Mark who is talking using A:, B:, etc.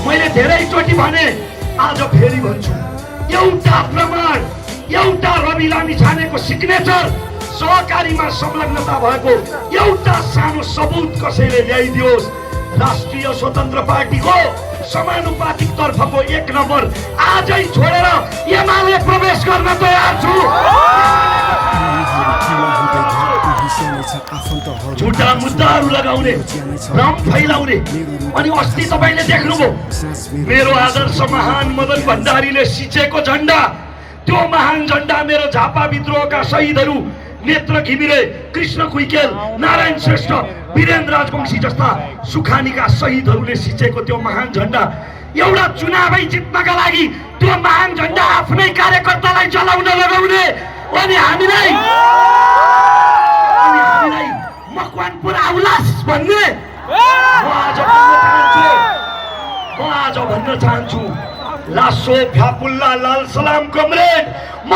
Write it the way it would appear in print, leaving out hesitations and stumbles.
A: मैले धेरैचोटि भने, आज फेरि भन्छु, एउटा प्रमाण, एउटा रवि लामिछानेको सिग्नेचर, सहकारीमा संलग्नता भएको एउटा सानो सबुत कसैले ल्याइदियोस्। राष्ट्रिय स्वतन्त्र पार्टीको समानुपातिक तर्फको 1 नम्बर आजै छोडेर एमाले प्रवेश गर्न तयार छु। झुटा मुद्दाहरू लगाउने, भ्रम फैलाउने, अनि अस्ति तपाईले देख्नुभयो मेरो आदर्श महान मदन भण्डारीले सिचेको झण्डा, त्यो महान झण्डा मेरो झापा विद्रोहका शहीदहरू नेत्र घिमिरे, कृष्ण कुइकेल, नारायण श्रेष्ठ, वीरेन्द्र राजवंशी जस्ता सुखानीका शहीदहरूले सिचेको त्यो महान झण्डा एउटा चुनावै जित्नका लागि त्यो महान झण्डा आफ्नै कार्यकर्तालाई जलाउन लगाउने अनि हामीलाई मकवानपुर आउलास भन्ने म आज भन्न चाहन्छु लासो भ्यापुल्ला लाल सलाम कमरेड, म